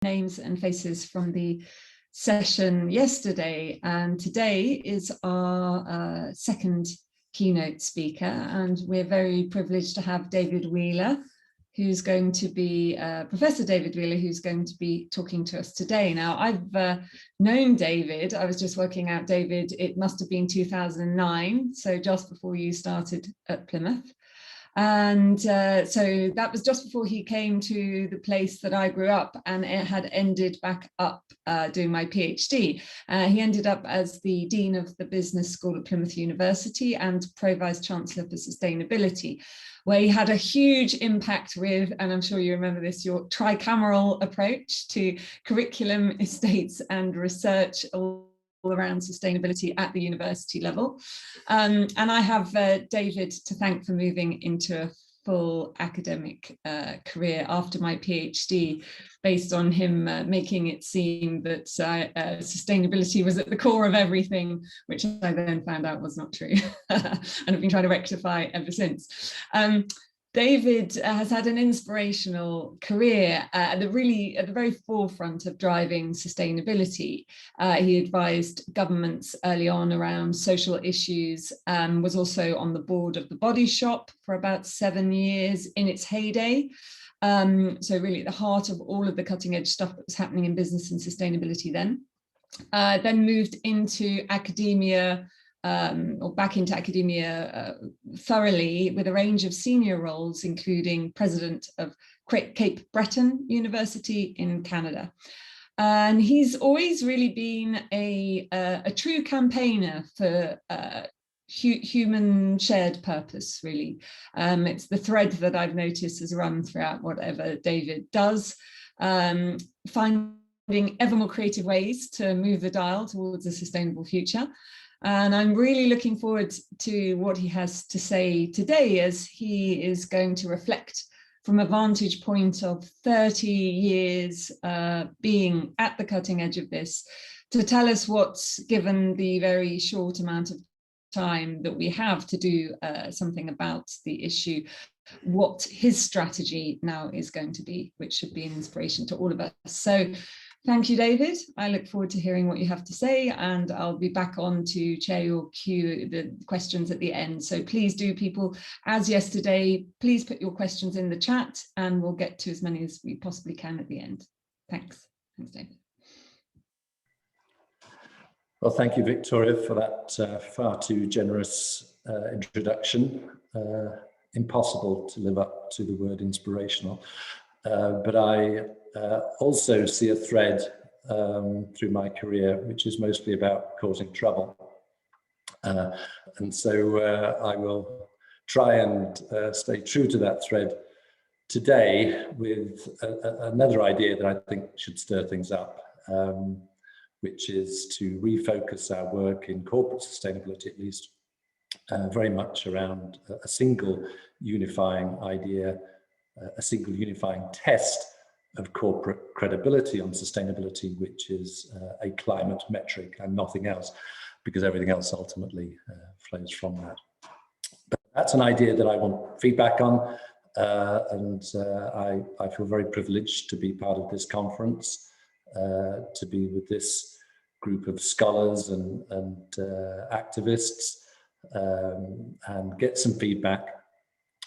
names and faces from the session yesterday, and today is our second keynote speaker, and we're very privileged to have David Wheeler, who's going to be Professor David Wheeler, who's going to be talking to us today. Now, I've known David. I was just working out, David, it must have been 2009, so just before you started at Plymouth. And so that was just before he came to the place that I grew up, and it had ended back up doing my PhD. He ended up as the Dean of the Business School at Plymouth University and Pro-Vice Chancellor for Sustainability, where he had a huge impact with, and I'm sure you remember this, your tricameral approach to curriculum, estates and research around sustainability at the university level. And I have David to thank for moving into a full academic career after my PhD, based on him making it seem that sustainability was at the core of everything, which I then found out was not true and have been trying to rectify ever since. David has had an inspirational career at the very forefront of driving sustainability. He advised governments early on around social issues, was also on the board of the Body Shop for about 7 years in its heyday. So really at the heart of all of the cutting edge stuff that was happening in business and sustainability then. Then moved into academia, or back into academia thoroughly, with a range of senior roles, including president of Cape Breton University in Canada. And he's always really been a true campaigner for human shared purpose, really. It's the thread that I've noticed has run throughout whatever David does, finding ever more creative ways to move the dial towards a sustainable future. And I'm really looking forward to what he has to say today, as he is going to reflect from a vantage point of 30 years being at the cutting edge of this, to tell us what's, given the very short amount of time that we have to do something about the issue, what his strategy now is going to be, which should be an inspiration to all of us. So thank you, David. I look forward to hearing what you have to say, and I'll be back on to chair your queue, the questions at the end. So please do, people, as yesterday, please put your questions in the chat and we'll get to as many as we possibly can at the end. Thanks. Thanks, David. Well, thank you, Victoria, for that far too generous introduction. Impossible to live up to the word inspirational. But I also see a thread through my career, which is mostly about causing trouble. And so I will try and stay true to that thread today with another idea that I think should stir things up, which is to refocus our work in corporate sustainability, at least, very much around a single unifying idea, a single unifying test of corporate credibility on sustainability, which is a climate metric and nothing else, because everything else ultimately flows from that. But that's an idea that I want feedback on, and I feel very privileged to be part of this conference, to be with this group of scholars and activists, and get some feedback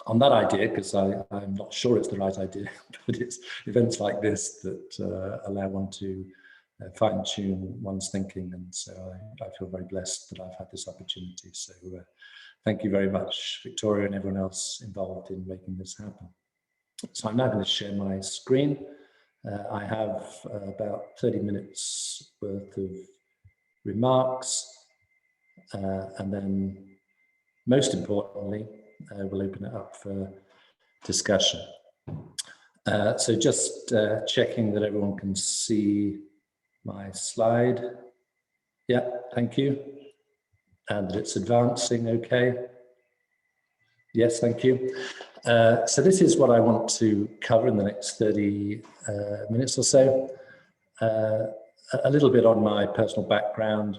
on that idea, because I'm not sure it's the right idea, but it's events like this that allow one to fine-tune one's thinking, and so I feel very blessed that I've had this opportunity. So thank you very much, Victoria, and everyone else involved in making this happen. So I'm now going to share my screen. I have about 30 minutes worth of remarks, and then, most importantly, we'll open it up for discussion. So just checking that everyone can see my slide. Yeah, thank you. And that it's advancing okay. Yes, thank you. So this is what I want to cover in the next 30 minutes or so. A little bit on my personal background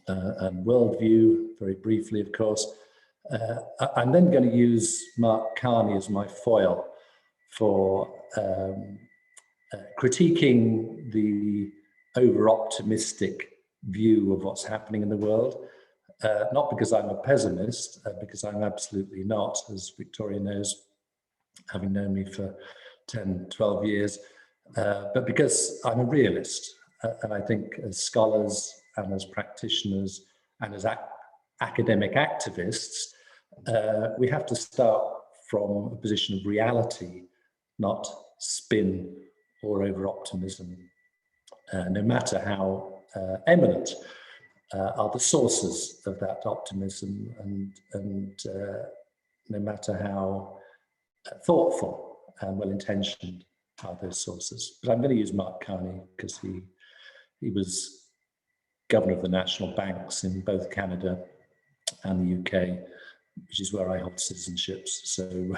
and worldview, very briefly, of course. I'm then going to use Mark Kanye as my foil for critiquing the over-optimistic view of what's happening in the world, not because I'm a pessimist, because I'm absolutely not, as Victoria knows, having known me for 10, 12 years, but because I'm a realist. And I think as scholars and as practitioners and as academic activists, we have to start from a position of reality, not spin or over-optimism, no matter how eminent are the sources of that optimism, and no matter how thoughtful and well-intentioned are those sources. But I'm going to use Mark Carney because he was governor of the national banks in both Canada and the UK, which is where I hold citizenships, so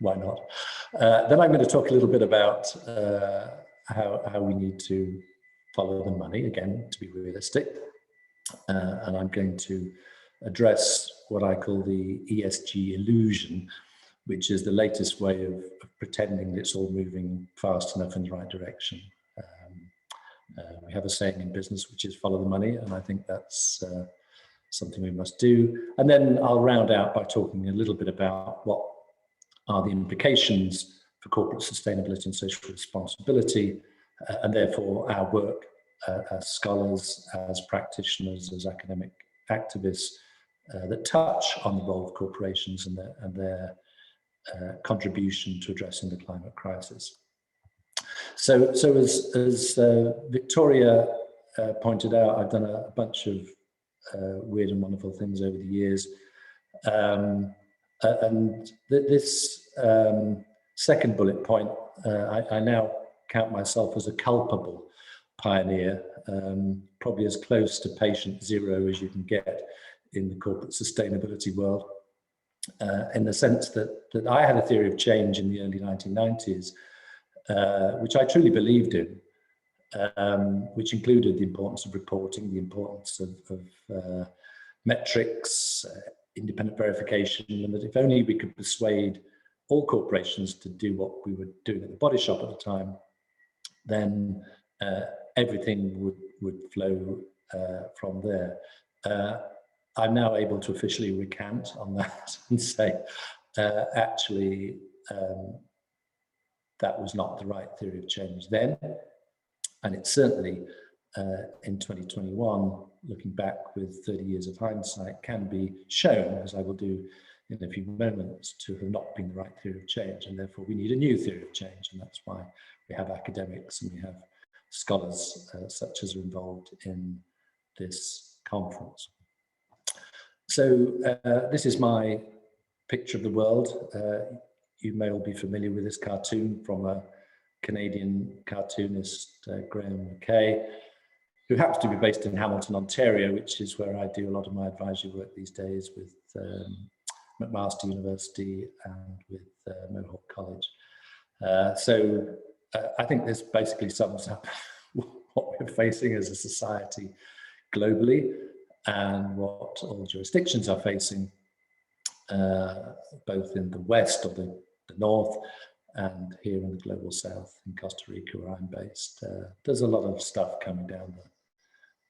why not? Then I'm going to talk a little bit about how we need to follow the money, again, to be realistic. And I'm going to address what I call the ESG illusion, which is the latest way of pretending that it's all moving fast enough in the right direction. We have a saying in business, which is follow the money, and I think that's something we must do. And then I'll round out by talking a little bit about what are the implications for corporate sustainability and social responsibility, and therefore our work as scholars, as practitioners, as academic activists that touch on the role of corporations and their contribution to addressing the climate crisis. So as Victoria pointed out, I've done a bunch of weird and wonderful things over the years. And this second bullet point, I now count myself as a culpable pioneer, probably as close to patient zero as you can get in the corporate sustainability world, in the sense that I had a theory of change in the early 1990s, which I truly believed in, which included the importance of reporting, the importance of metrics, independent verification, and that if only we could persuade all corporations to do what we were doing at the Body Shop at the time, then everything would flow from there. I'm now able to officially recant on that and say, actually, that was not the right theory of change then. And it's certainly in 2021, looking back with 30 years of hindsight, can be shown, as I will do in a few moments, to have not been the right theory of change. And therefore, we need a new theory of change. And that's why we have academics and we have scholars such as are involved in this conference. So this is my picture of the world. You may all be familiar with this cartoon from a Canadian cartoonist, Graham McKay, who happens to be based in Hamilton, Ontario, which is where I do a lot of my advisory work these days with McMaster University and with Mohawk College. So I think this basically sums up what we're facing as a society globally and what all jurisdictions are facing, both in the West or the North and here in the global South in Costa Rica, where I'm based. There's a lot of stuff coming down the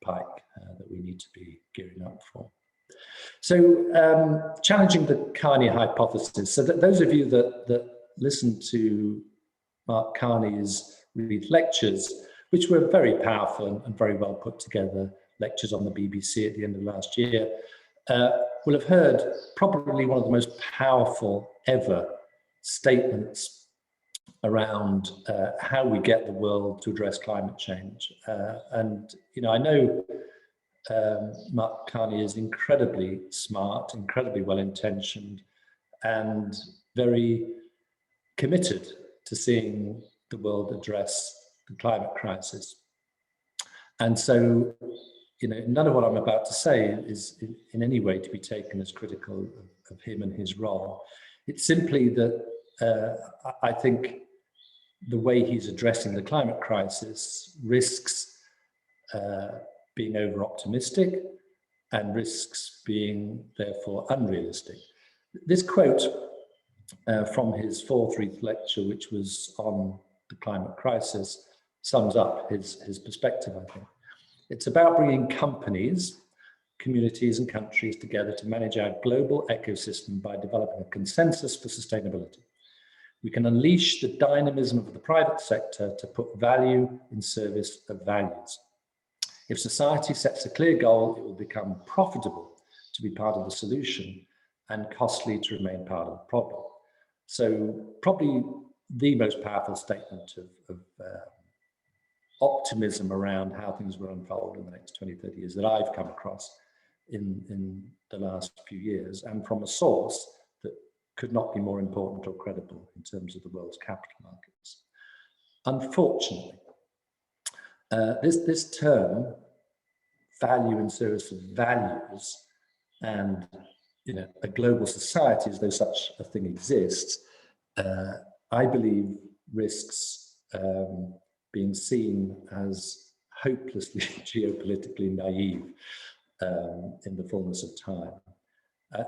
pike that we need to be gearing up for. So challenging the Kanye hypothesis. So that those of you that listen to Mark Carney's lectures, which were very powerful and very well put together lectures on the BBC at the end of last year, will have heard probably one of the most powerful ever statements around how we get the world to address climate change. And, you know, I know Mark Carney is incredibly smart, incredibly well-intentioned, and very committed to seeing the world address the climate crisis. And so, you know, none of what I'm about to say is in any way to be taken as critical of him and his role. It's simply that I think the way he's addressing the climate crisis risks being over-optimistic and risks being therefore unrealistic. This quote from his fourth lecture, which was on the climate crisis sums up his perspective, I think. It's about bringing companies, communities and countries together to manage our global ecosystem by developing a consensus for sustainability. We can unleash the dynamism of the private sector to put value in service of values. If society sets a clear goal, it will become profitable to be part of the solution and costly to remain part of the problem. So probably the most powerful statement of optimism around how things will unfold in the next 20, 30 years that I've come across in the last few years, and from a source that could not be more important or credible in terms of the world's capital markets. Unfortunately, this term, value in service of values, and a global society as though such a thing exists, I believe risks being seen as hopelessly geopolitically naive in the fullness of time.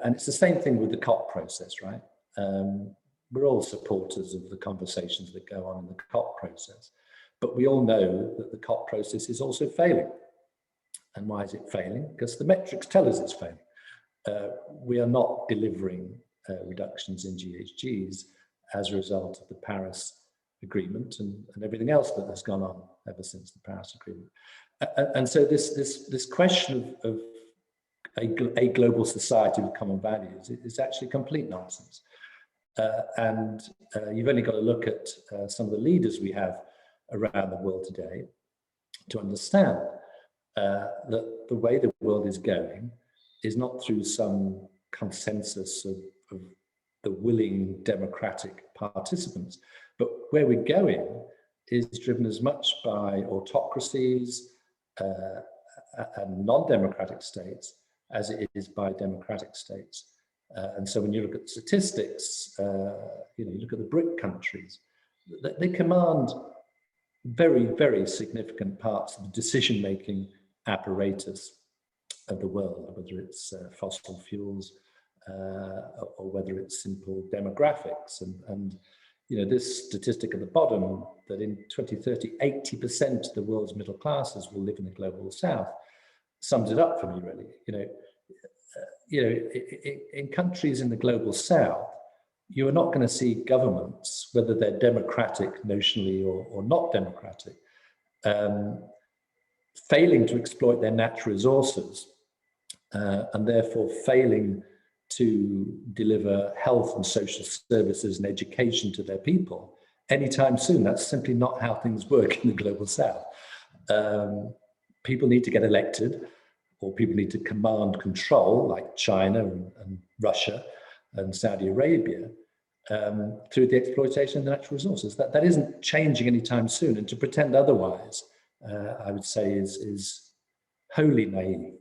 And it's the same thing with the COP process, right? We're all supporters of the conversations that go on in the COP process, but we all know that the COP process is also failing. And why is it failing? Because the metrics tell us it's failing. We are not delivering reductions in GHGs as a result of the Paris Agreement and everything else that has gone on ever since the Paris Agreement. And so this question of a global society with common values is actually complete nonsense. And you've only got to look at some of the leaders we have around the world today to understand that the way the world is going is not through some consensus of the willing democratic participants, but where we're going is driven as much by autocracies and non-democratic states as it is by democratic states. And so when you look at statistics, you look at the BRIC countries, they command very, very significant parts of the decision-making apparatus of the world, whether it's fossil fuels or whether it's simple demographics. And this statistic at the bottom, that in 2030, 80% of the world's middle classes will live in the global south, sums it up for me, really. In countries in the global south, you are not going to see governments, whether they're democratic notionally or not democratic, failing to exploit their natural resources and therefore failing to deliver health and social services and education to their people anytime soon. That's simply not how things work in the global south. People need to get elected, or people need to command control, like China and Russia and Saudi Arabia, through the exploitation of the natural resources. That isn't changing anytime soon, and to pretend otherwise, I would say, is wholly naive.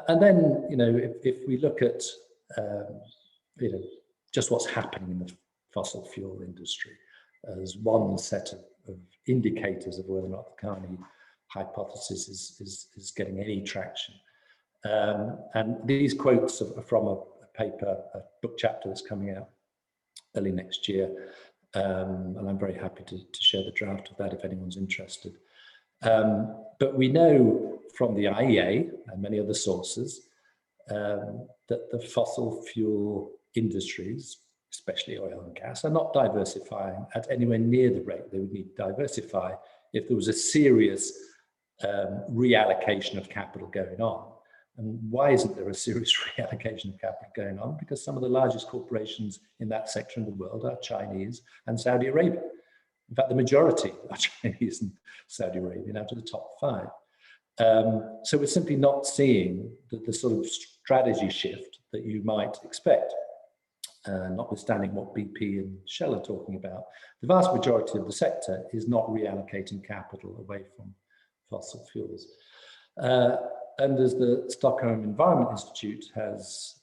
And then, if we look at, just what's happening in the fossil fuel industry as one set of indicators of whether or not the Kanye hypothesis is getting any traction. And these quotes are from a paper, a book chapter that's coming out early next year. And I'm very happy to share the draft of that if anyone's interested. But we know from the IEA and many other sources that the fossil fuel industries, especially oil and gas, are not diversifying at anywhere near the rate they would need to diversify if there was a serious reallocation of capital going on. And why isn't there a serious reallocation of capital going on? Because some of the largest corporations in that sector in the world are Chinese and Saudi Arabia. In fact, the majority are Chinese and Saudi Arabian out of the top 5. So we're simply not seeing the sort of strategy shift that you might expect, notwithstanding what BP and Shell are talking about. The vast majority of the sector is not reallocating capital away from fossil fuels. And as the Stockholm Environment Institute has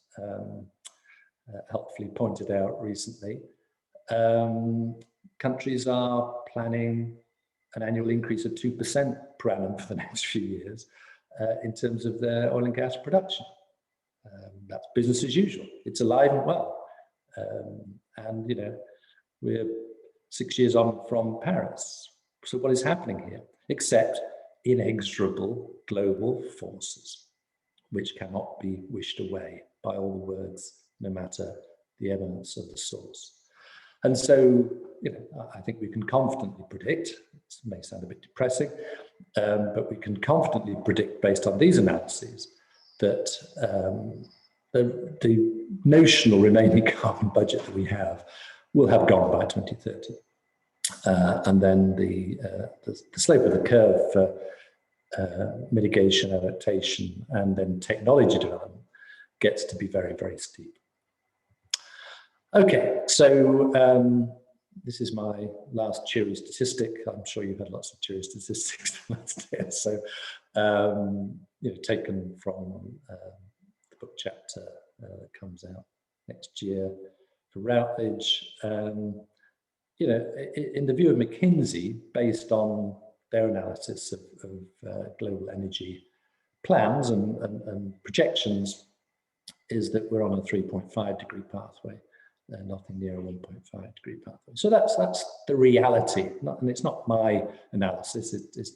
helpfully pointed out recently, countries are planning an annual increase of 2% per annum for the next few years in terms of their oil and gas production. That's business as usual. It's alive and well. And, we're 6 years on from Paris. So what is happening here? Except inexorable global forces, which cannot be wished away by all the words, no matter the eminence of the source. And so, I think we can confidently predict, it may sound a bit depressing, but we can confidently predict based on these analyses that the notional remaining carbon budget that we have will have gone by 2030. And then the slope of the curve for mitigation, adaptation, and then technology development gets to be very, very steep. Okay, so this is my last cheery statistic. I'm sure you've had lots of cheery statistics the last day. So, taken from the book chapter that comes out next year for Routledge. In the view of McKinsey, based on their analysis of global energy plans and projections, is that we're on a 3.5 degree pathway. Nothing near a 1.5 degree pathway. So that's the reality, and it's not my analysis, it's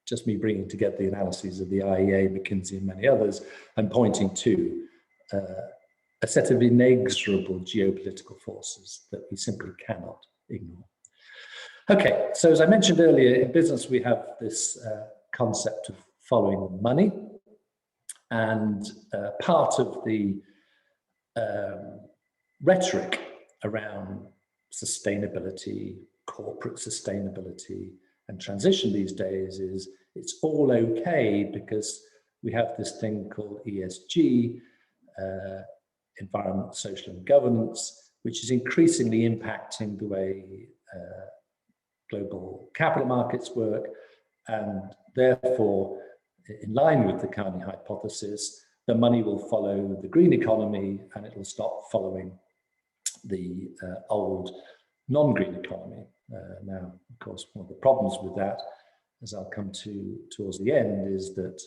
just me bringing together the analyses of the IEA, McKinsey, and many others, and pointing to a set of inexorable geopolitical forces that we simply cannot ignore. Okay, so as I mentioned earlier, in business we have this concept of following money, and part of the rhetoric around sustainability, corporate sustainability, and transition these days is it's all okay because we have this thing called ESG, environment, social, and governance, which is increasingly impacting the way global capital markets work, and therefore, in line with the Kanye hypothesis, the money will follow the green economy and it will stop following the old non-green economy. Now, of course, one of the problems with that, as I'll come to towards the end, is that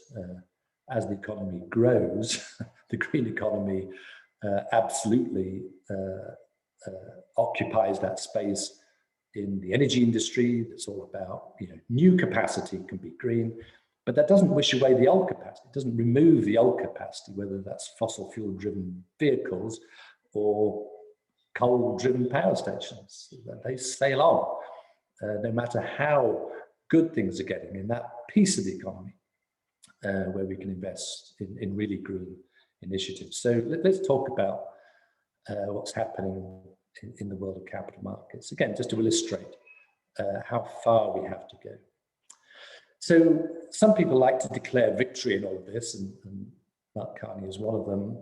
as the economy grows, the green economy absolutely occupies that space in the energy industry. That's all about, new capacity can be green, but that doesn't wish away the old capacity. It doesn't remove the old capacity, whether that's fossil fuel driven vehicles or coal-driven power stations. They sail on, no matter how good things are getting in that piece of the economy where we can invest in really green initiatives. So let's talk about what's happening in the world of capital markets. Again, just to illustrate how far we have to go. So some people like to declare victory in all of this, and Mark Kanye is one of them,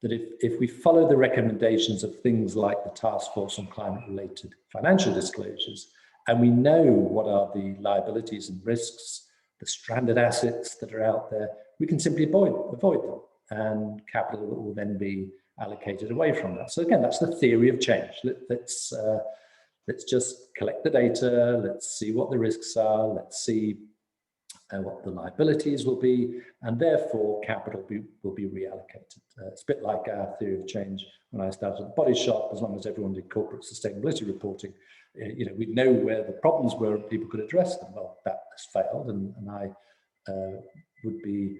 that if we follow the recommendations of things like the Task Force on Climate-Related Financial Disclosures, and we know what are the liabilities and risks, the stranded assets that are out there, we can simply avoid them, and capital will then be allocated away from that. So again, that's the theory of change. Let's just collect the data, let's see what the risks are, let's see what the liabilities will be, and therefore capital will be reallocated. It's a bit like our theory of change when I started the Body Shop. As long as everyone did corporate sustainability reporting, we'd know where the problems were and people could address them. Well, that has failed, and I would be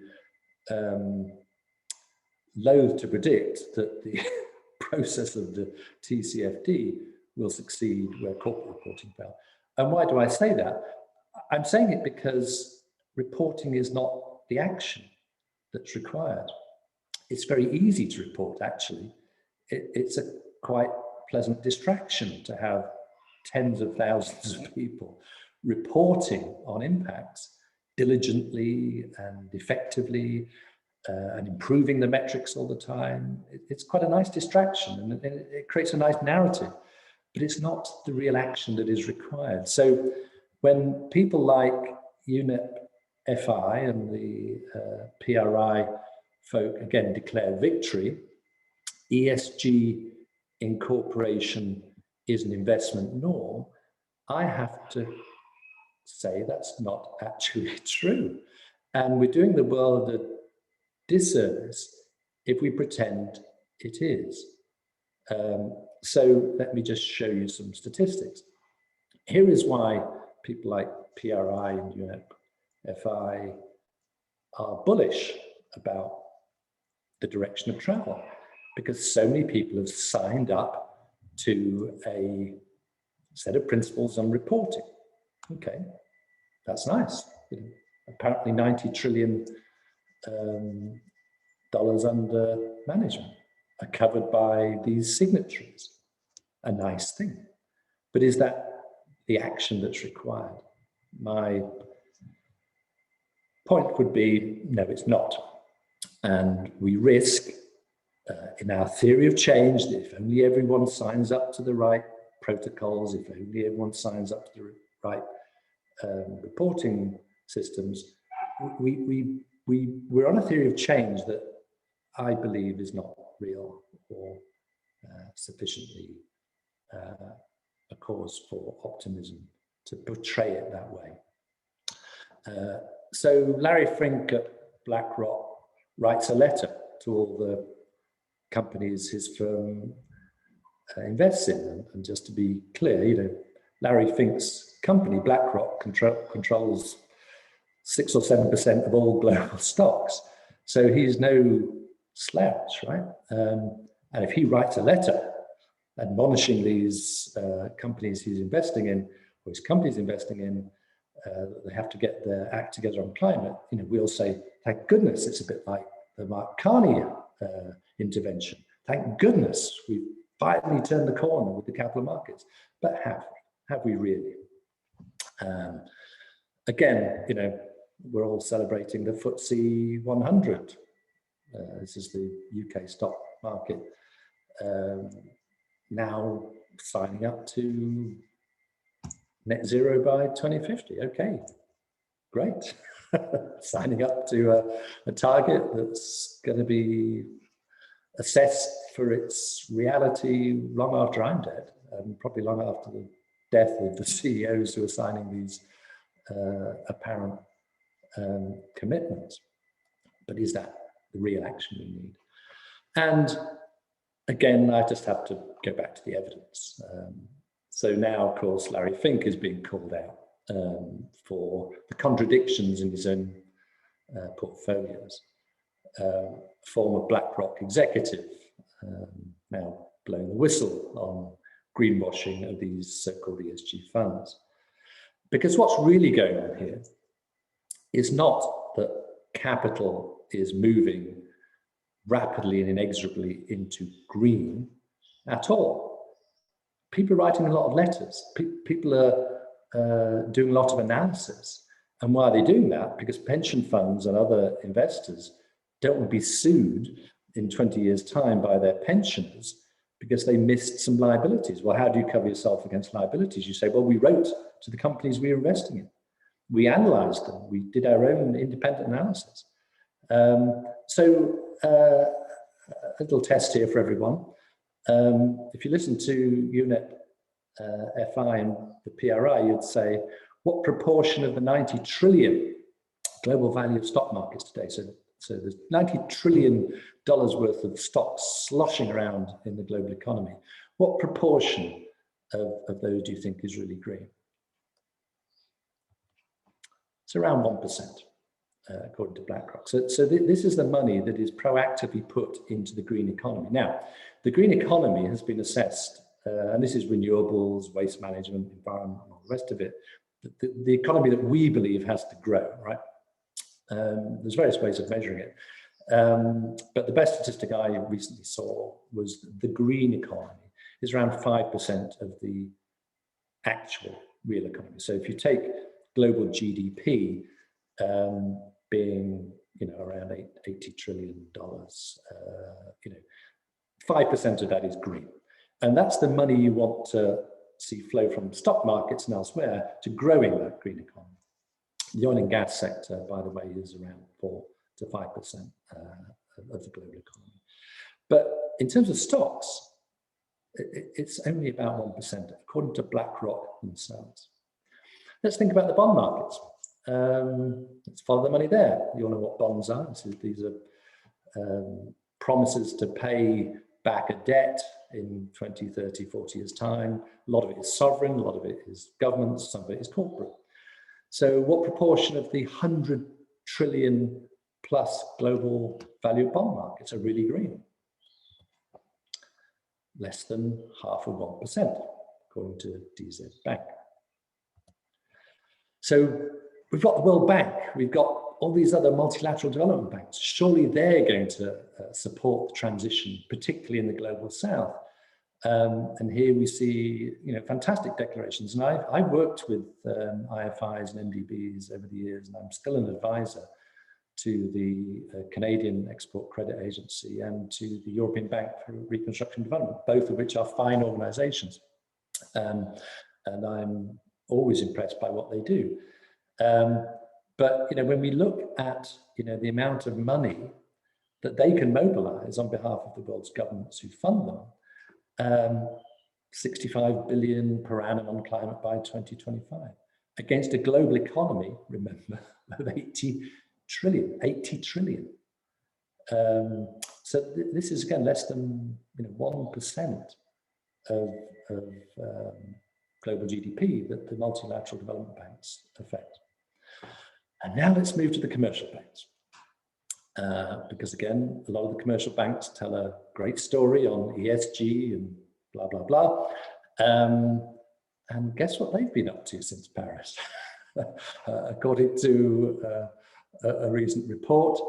loath to predict that the process of the TCFD will succeed where corporate reporting failed. And why do I say that? I'm saying it because reporting is not the action that's required. It's very easy to report, actually. It's a quite pleasant distraction to have tens of thousands of people reporting on impacts diligently and effectively and improving the metrics all the time. It's quite a nice distraction, and it creates a nice narrative, but it's not the real action that is required. So when people like UNEP FI and the PRI folk again declare victory, ESG incorporation is an investment norm, I have to say that's not actually true. And we're doing the world a disservice if we pretend it is. So let me just show you some statistics. Here is why people like PRI and FI are bullish about the direction of travel, because so many people have signed up to a set of principles on reporting. Okay, that's nice. Apparently 90 trillion dollars under management are covered by these signatories. A nice thing. But is that the action that's required? My point would be, no, it's not. And we risk, in our theory of change, that if only everyone signs up to the right protocols, if only everyone signs up to the right reporting systems, we're on a theory of change that I believe is not real or sufficiently a cause for optimism to portray it that way. So Larry Fink at BlackRock writes a letter to all the companies his firm invests in. And just to be clear, Larry Fink's company, BlackRock, controls 6 or 7% of all global stocks. So he's no slouch, right? And if he writes a letter admonishing these companies he's investing in, or his company's investing in, they have to get their act together on climate, we'll say, thank goodness it's a bit like the Mark Kanye intervention. Thank goodness we've finally turned the corner with the capital markets. But have we really? Again, we're all celebrating the FTSE 100. This is the UK stock market. Now signing up to net zero by 2050. Okay, great. Signing up to a target that's going to be assessed for its reality long after I'm dead, and probably long after the death of the CEOs who are signing these apparent commitments. But is that the real action we need? And again, I just have to go back to the evidence. So now, of course, Larry Fink is being called out for the contradictions in his own portfolios. Former BlackRock executive now blowing the whistle on greenwashing of these so-called ESG funds. Because what's really going on here is not that capital is moving rapidly and inexorably into green at all. People are writing a lot of letters. People are doing a lot of analysis. And why are they doing that? Because pension funds and other investors don't want to be sued in 20 years' time by their pensioners because they missed some liabilities. Well, how do you cover yourself against liabilities? You say, well, we wrote to the companies we were investing in. We analyzed them. We did our own independent analysis. So a little test here for everyone. If you listen to UNEP FI and the PRI, you'd say, what proportion of the 90 trillion global value of stock markets today? So there's $90 trillion worth of stocks sloshing around in the global economy. What proportion of those do you think is really green? It's around 1%, according to BlackRock. So this is the money that is proactively put into the green economy. Now, the green economy has been assessed, and this is renewables, waste management, environment, and all the rest of it. The economy that we believe has to grow, right? There's various ways of measuring it. But the best statistic I recently saw was the green economy is around 5% of the actual real economy. So if you take global GDP being, around $80 trillion, 5% of that is green. And that's the money you want to see flow from stock markets and elsewhere to growing that green economy. The oil and gas sector, by the way, is around 4 to 5% of the global economy. But in terms of stocks, it's only about 1%, according to BlackRock themselves. Let's think about the bond markets. Let's follow the money there. You all know what bonds are. These are promises to pay back a debt in 20, 30, 40 years' time. A lot of it is sovereign, a lot of it is governments, some of it is corporate. So what proportion of the 100 trillion plus global value bond markets are really green? Less than 0.5%, according to DZ Bank. So we've got the World Bank, we've got all these other multilateral development banks. Surely they're going to support the transition, particularly in the global south. And here we see, fantastic declarations. And I've worked with IFIs and MDBs over the years, and I'm still an advisor to the Canadian Export Credit Agency and to the European Bank for Reconstruction and Development, both of which are fine organizations. And I'm always impressed by what they do. But when we look at the amount of money that they can mobilize on behalf of the world's governments who fund them, 65 billion per annum on climate by 2025, against a global economy, remember, of 80 trillion. So this is again less than 1% of global GDP that the multilateral development banks affect. And now let's move to the commercial banks. Because again, a lot of the commercial banks tell a great story on ESG and blah, blah, blah. And guess what they've been up to since Paris? According to a recent report,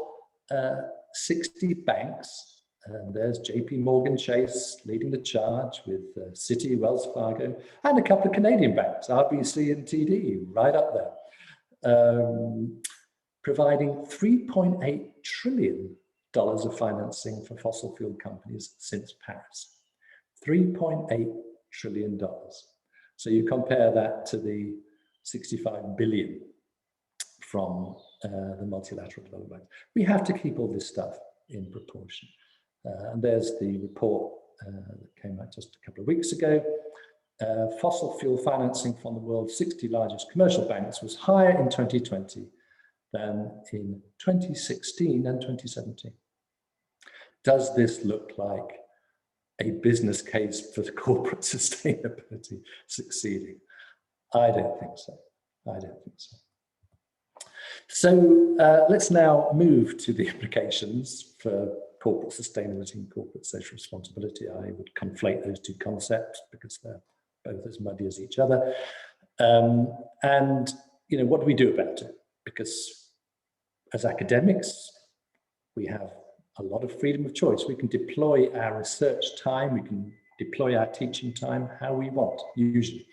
60 banks, and there's JP Morgan Chase leading the charge with Citi, Wells Fargo, and a couple of Canadian banks, RBC and TD, right up there. Providing $3.8 trillion of financing for fossil fuel companies since Paris. $3.8 trillion. So you compare that to the 65 billion from the multilateral development banks. We have to keep all this stuff in proportion. And there's the report that came out just a couple of weeks ago. Fossil fuel financing from the world's 60 largest commercial banks was higher in 2020 than in 2016 and 2017. Does this look like a business case for corporate sustainability succeeding? I don't think so. I don't think so. So let's now move to the implications for corporate sustainability and corporate social responsibility. I would conflate those two concepts because they're both as muddy as each other. And what do we do about it? Because as academics, we have a lot of freedom of choice. We can deploy our research time, we can deploy our teaching time how we want, usually,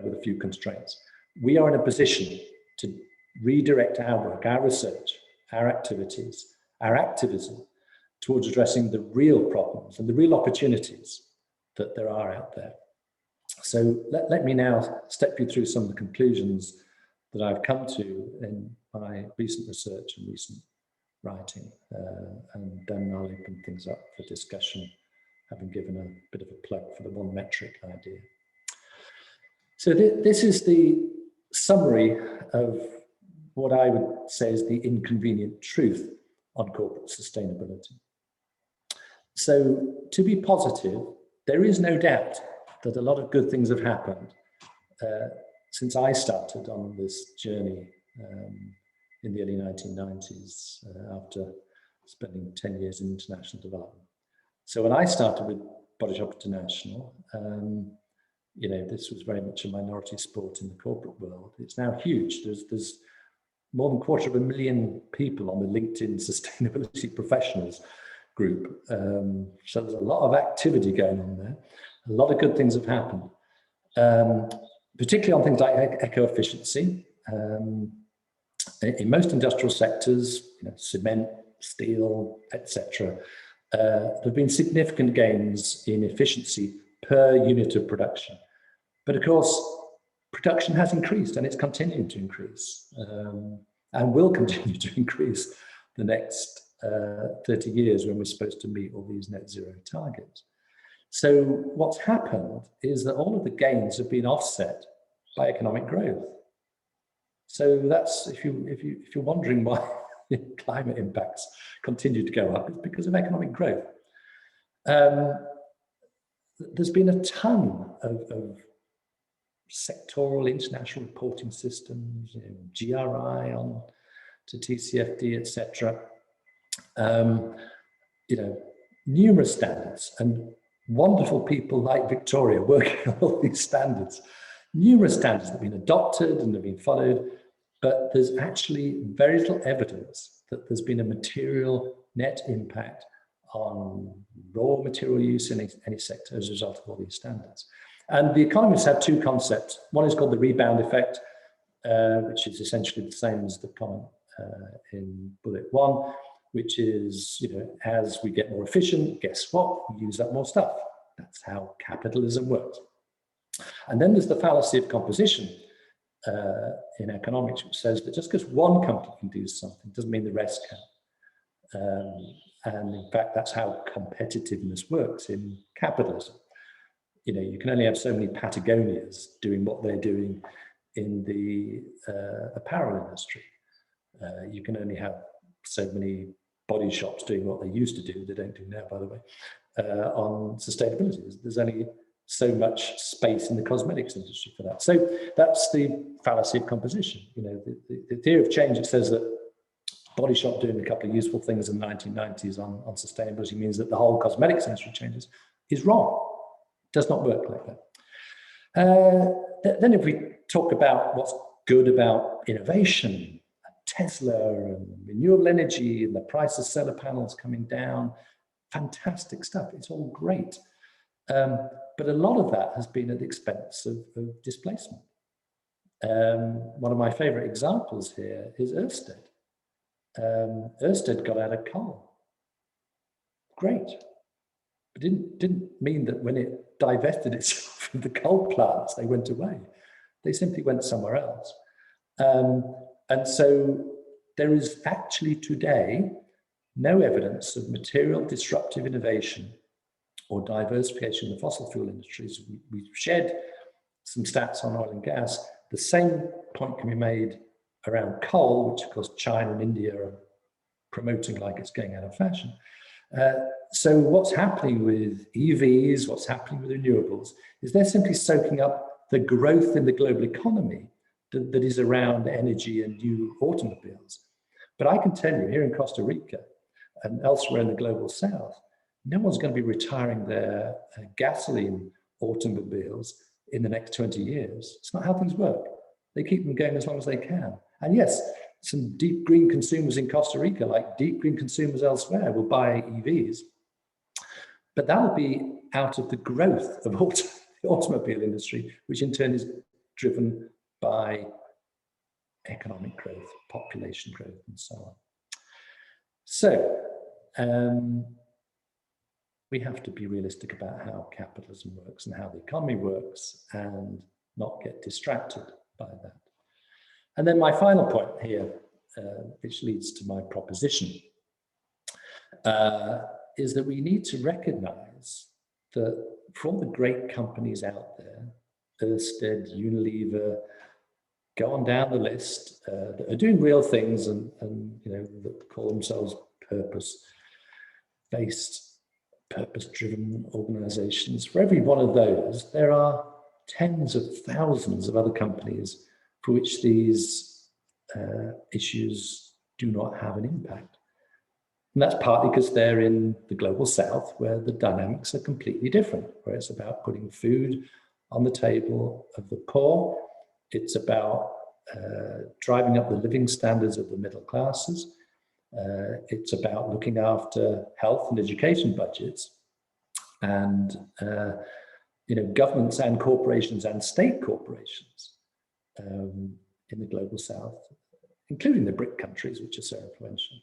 with a few constraints. We are in a position to redirect our work, our research, our activities, our activism towards addressing the real problems and the real opportunities that there are out there. So let me now step you through some of the conclusions that I've come to in my recent research and recent writing, and then I'll open things up for discussion, having given a bit of a plug for the one metric idea. So this is the summary of what I would say is the inconvenient truth on corporate sustainability. So to be positive, there is no doubt that a lot of good things have happened since I started on this journey in the early 1990s after spending 10 years in international development. So when I started with Body Shop International, this was very much a minority sport in the corporate world. It's now huge. There's more than 250,000 people on the LinkedIn Sustainability Professionals group. So there's a lot of activity going on there. A lot of good things have happened, particularly on things like eco-efficiency. In most industrial sectors, cement, steel, etc., there have been significant gains in efficiency per unit of production. But of course, production has increased and it's continuing to increase and will continue to increase the next 30 years when we're supposed to meet all these net zero targets. So what's happened is that all of the gains have been offset by economic growth. So that's, if you're wondering why climate impacts continue to go up, it's because of economic growth. There's been a ton of sectoral international reporting systems, GRI on to TCFD, etc. Numerous standards, and wonderful people like Victoria working on all these standards. Numerous standards that have been adopted and have been followed, but there's actually very little evidence that there's been a material net impact on raw material use in any sector as a result of all these standards. And the economists have two concepts. One is called the rebound effect, which is essentially the same as the comment in bullet one, which is, as we get more efficient, guess what? We use up more stuff. That's how capitalism works. And then there's the fallacy of composition in economics, which says that just because one company can do something doesn't mean the rest can. And in fact, that's how competitiveness works in capitalism. You can only have so many Patagonias doing what they're doing in the apparel industry. You can only have so many body shops doing what they used to do, they don't do now, by the way, on sustainability. There's only so much space in the cosmetics industry for that. So that's the fallacy of composition. The theory of change, it says that Body Shop doing a couple of useful things in the 1990s on sustainability means that the whole cosmetics industry changes, is wrong. It does not work like that. Then if we talk about what's good about innovation, Tesla and renewable energy and the price of solar panels coming down, fantastic stuff. It's all great. But a lot of that has been at the expense of displacement. One of my favorite examples here is Ørsted. Ørsted got out of coal. Great. But didn't mean that when it divested itself of the coal plants, they went away. They simply went somewhere else. And so there is actually today no evidence of material disruptive innovation or diversification in the fossil fuel industries. We've shared some stats on oil and gas. The same point can be made around coal, which of course China and India are promoting like it's going out of fashion. So what's happening with EVs, what's happening with renewables, is they're simply soaking up the growth in the global economy that is around energy and new automobiles. But I can tell you, here in Costa Rica and elsewhere in the global south, no one's going to be retiring their gasoline automobiles in the next 20 years. It's not how things work. They keep them going as long as they can. And yes, some deep green consumers in Costa Rica, like deep green consumers elsewhere, will buy EVs. But that'll be out of the growth of the automobile industry, which in turn is driven by economic growth, population growth, and so on. So we have to be realistic about how capitalism works and how the economy works and not get distracted by that. And then my final point here, which leads to my proposition, is that we need to recognize that for all the great companies out there, Ørsted, Unilever, go on down the list, that are doing real things and that call themselves purpose-based, purpose-driven organizations. For every one of those, there are tens of thousands of other companies for which these issues do not have an impact. And that's partly because they're in the global south, where the dynamics are completely different, where it's about putting food on the table of the poor. It's about driving up the living standards of the middle classes. It's about looking after health and education budgets. And governments and corporations and state corporations in the global south, including the BRIC countries, which are so influential,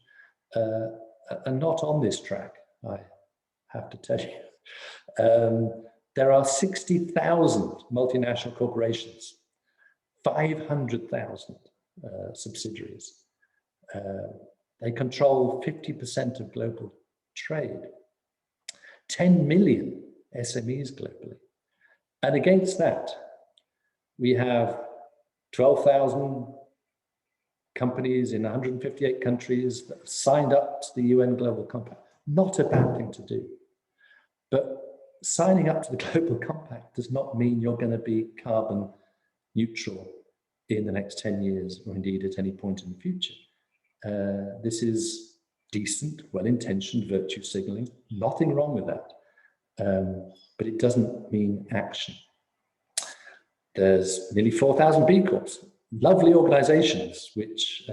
are not on this track, I have to tell you. There are 60,000 multinational corporations, 500,000 subsidiaries. They control 50% of global trade, 10 million SMEs globally. And against that, we have 12,000 companies in 158 countries that have signed up to the UN Global Compact. Not a bad thing to do. But signing up to the Global Compact does not mean you're going to be carbon neutral in the next 10 years, or indeed at any point in the future. This is decent, well-intentioned virtue signaling. Nothing wrong with that. But it doesn't mean action. There's nearly 4,000 B Corps, lovely organizations which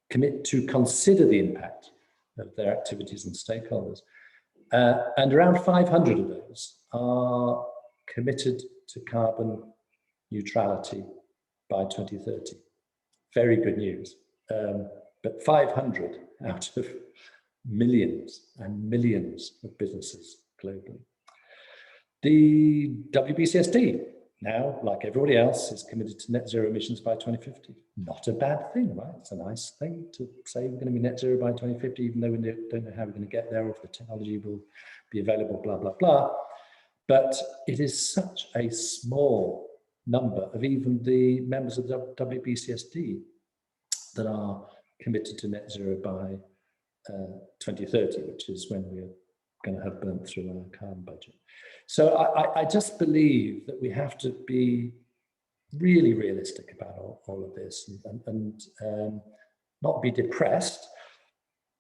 commit to consider the impact of their activities and stakeholders. And around 500 of those are committed to carbon neutrality by 2030. Very good news. But 500 out of millions and millions of businesses globally. The WBCSD now, like everybody else, is committed to net zero emissions by 2050. Not a bad thing, right? It's a nice thing to say we're going to be net zero by 2050, even though we don't know how we're going to get there, or if the technology will be available, blah, blah, blah. But it is such a small number of even the members of the WBCSD that are committed to net zero by 2030, which is when we're going to have burnt through our carbon budget. So I just believe that we have to be really realistic about all of this, and not be depressed,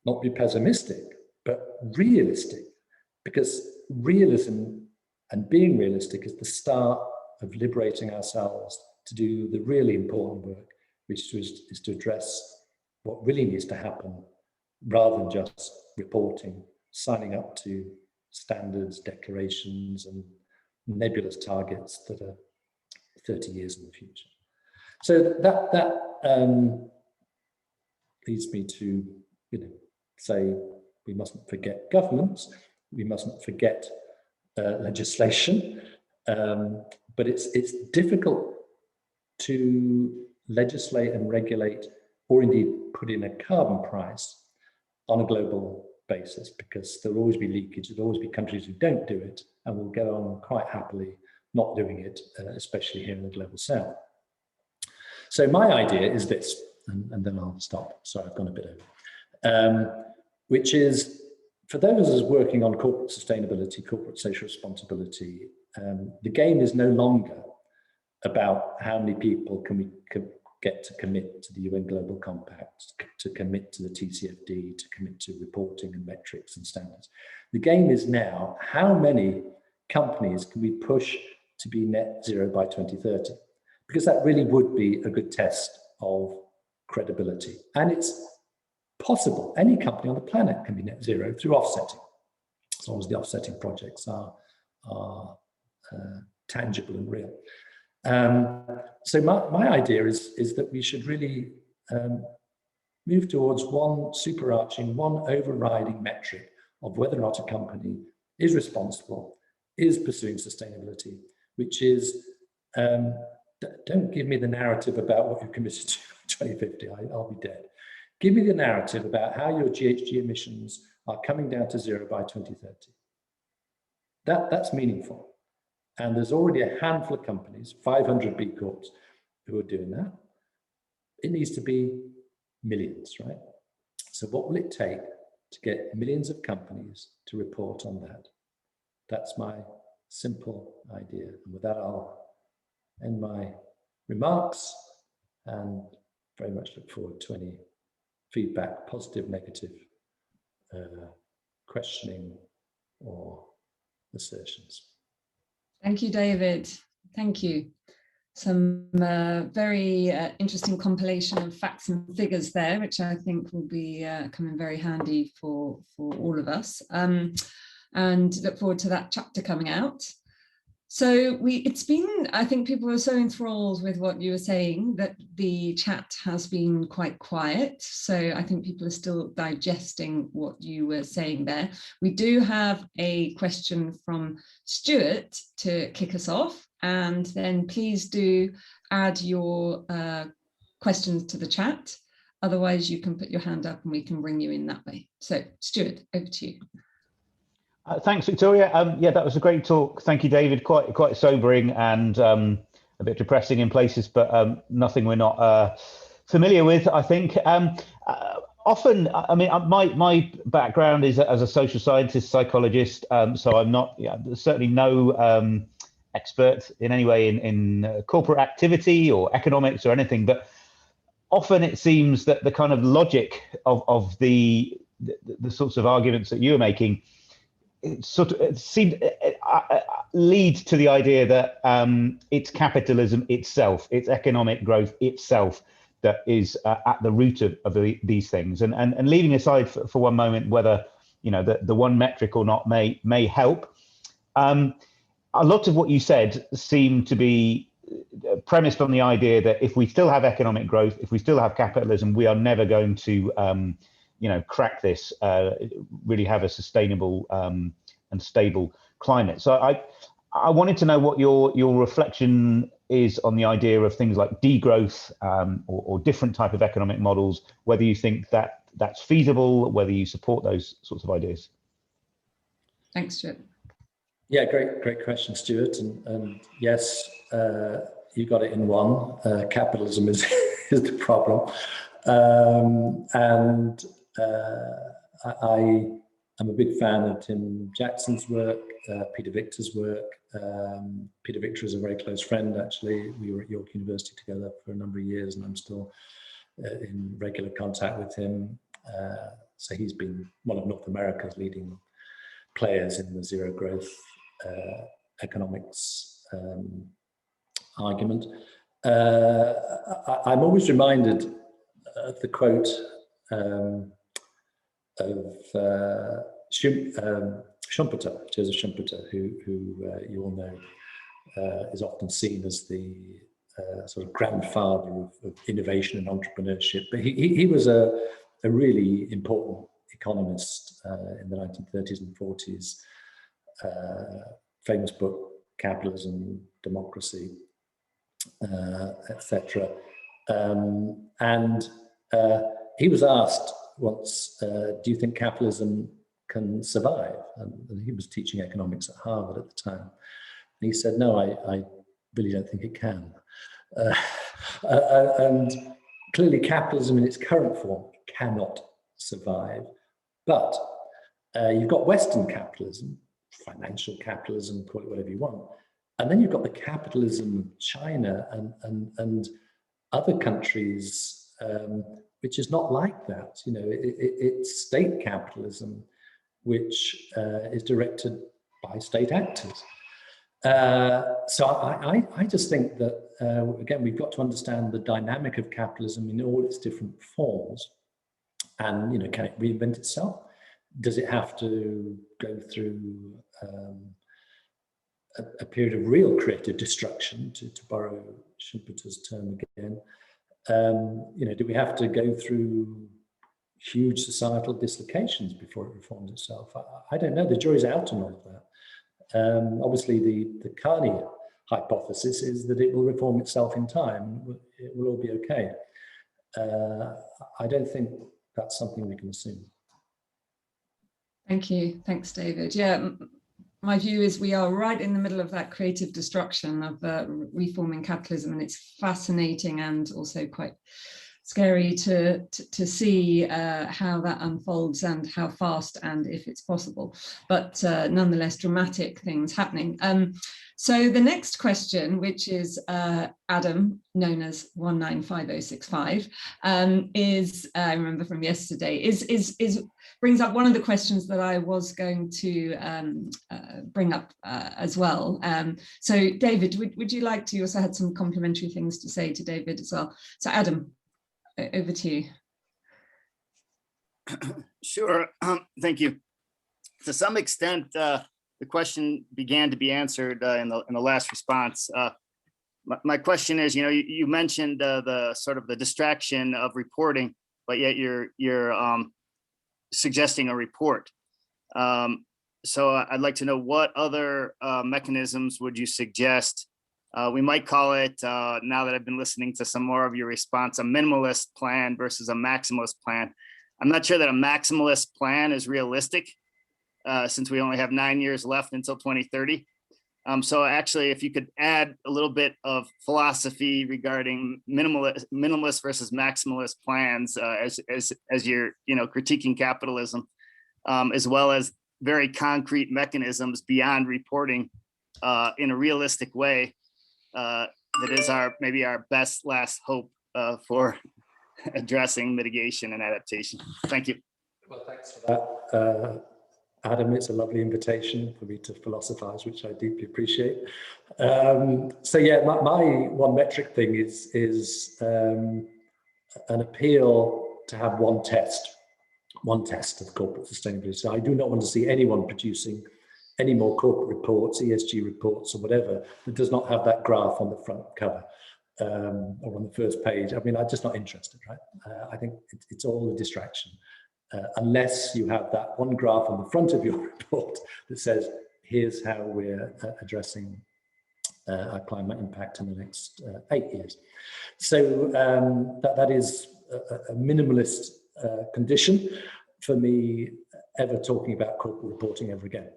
not be pessimistic, but realistic, because realism and being realistic is the start of liberating ourselves to do the really important work, which is to address what really needs to happen, rather than just reporting, signing up to standards, declarations, and nebulous targets that are 30 years in the future. So that leads me to, say we mustn't forget governments, we mustn't forget legislation, but it's difficult to legislate and regulate, or indeed put in a carbon price on a global basis, because there'll always be leakage, there'll always be countries who don't do it, and will get on quite happily not doing it, especially here in the global south. So my idea is this, and then I'll stop, sorry I've gone a bit over, which is, for those of us working on corporate sustainability, corporate social responsibility, the game is no longer about how many people can we get to commit to the UN Global Compact, to commit to the TCFD, to commit to reporting and metrics and standards. The game is now, how many companies can we push to be net zero by 2030? Because that really would be a good test of credibility. And it's possible. Any company on the planet can be net zero through offsetting, as long as the offsetting projects are tangible and real. So my idea is that we should really move towards one superarching, one overriding metric of whether or not a company is responsible, is pursuing sustainability, which is, don't give me the narrative about what you're committed to in 2050, I'll be dead. Give me the narrative about how your GHG emissions are coming down to zero by 2030. That's meaningful. And there's already a handful of companies, 500 B Corps, who are doing that. It needs to be millions, right? So what will it take to get millions of companies to report on that? That's my simple idea. And with that, I'll end my remarks and very much look forward to any feedback, positive, negative, questioning or assertions. Thank you, David. Thank you. Some very interesting compilation of facts and figures there, which I think will be coming very handy for all of us. And look forward to that chapter coming out. So it's been, I think people were so enthralled with what you were saying that the chat has been quite quiet. So I think people are still digesting what you were saying there. We do have a question from Stuart to kick us off, and then please do add your questions to the chat. Otherwise you can put your hand up and we can bring you in that way. So Stuart, over to you. Thanks, Victoria. Yeah, that was a great talk. Thank you, David. Quite sobering and a bit depressing in places, but nothing we're not familiar with, I think. Often, I mean, my background is as a social scientist, psychologist, so I'm not certainly no expert in any way in corporate activity or economics or anything, but often it seems that the kind of logic of the sorts of arguments that you were making, leads to the idea that it's capitalism itself, it's economic growth itself that is at the root of these things. And leaving aside for one moment whether the one metric or not may help, a lot of what you said seemed to be premised on the idea that if we still have economic growth, if we still have capitalism, we are never going to crack this, really have a sustainable and stable climate. So I wanted to know what your reflection is on the idea of things like degrowth or different type of economic models, whether you think that that's feasible, whether you support those sorts of ideas. Thanks, Stuart. Yeah, great question, Stuart. And yes, you got it in one. Capitalism is the problem. I'm a big fan of Tim Jackson's work, Peter Victor's work. Peter Victor is a very close friend, actually. We were at York University together for a number of years, and I'm still in regular contact with him. So he's been one of North America's leading players in the zero growth economics argument. I'm always reminded of the quote of Schumpeter, Joseph Schumpeter, who you all know is often seen as the sort of grandfather of innovation and entrepreneurship. But he was a really important economist in the 1930s and 40s. Famous book, Capitalism, Democracy, etc. And he was asked once, do you think capitalism can survive? And he was teaching economics at Harvard at the time. And he said, no, I really don't think it can. And clearly capitalism in its current form cannot survive. But you've got Western capitalism, financial capitalism, call it whatever you want. And then you've got the capitalism of China and other countries, which is not like that. It's state capitalism, which is directed by state actors. So I just think that, again, we've got to understand the dynamic of capitalism in all its different forms. And, can it reinvent itself? Does it have to go through a period of real creative destruction, to borrow Schumpeter's term again? Do we have to go through huge societal dislocations before it reforms itself? I don't know. The jury's out on all of that. Obviously, the Kanye hypothesis is that it will reform itself in time. It will all be okay. I don't think that's something we can assume. Thank you. Thanks, David. Yeah, my view is we are right in the middle of that creative destruction of reforming capitalism, and it's fascinating and also quite scary to see how that unfolds and how fast and if it's possible, but nonetheless dramatic things happening. So the next question, which is Adam, known as 195065, is I remember from yesterday, is brings up one of the questions that I was going to bring up as well. So David, would you like to? You also had some complimentary things to say to David as well. So Adam, over to you. Sure. Thank you. To some extent, the question began to be answered in the last response. My question is, you mentioned the sort of the distraction of reporting, but yet you're suggesting a report. So I'd like to know what other mechanisms would you suggest? We might call it, now that I've been listening to some more of your response, a minimalist plan versus a maximalist plan. I'm not sure that a maximalist plan is realistic, since we only have 9 years left until 2030. So actually, if you could add a little bit of philosophy regarding minimalist versus maximalist plans as you're critiquing capitalism, as well as very concrete mechanisms beyond reporting in a realistic way, that is maybe our best last hope for addressing mitigation and adaptation. Thank you. Well, thanks for that, Adam. It's a lovely invitation for me to philosophize, which I deeply appreciate. So yeah, my one metric thing is an appeal to have one test of corporate sustainability. So I do not want to see anyone producing any more corporate reports, ESG reports or whatever, that does not have that graph on the front cover or on the first page. I mean, I'm just not interested, right? I think it's all a distraction. Unless you have that one graph on the front of your report that says, here's how we're addressing our climate impact in the next 8 years. So that is a minimalist condition for me ever talking about corporate reporting ever again.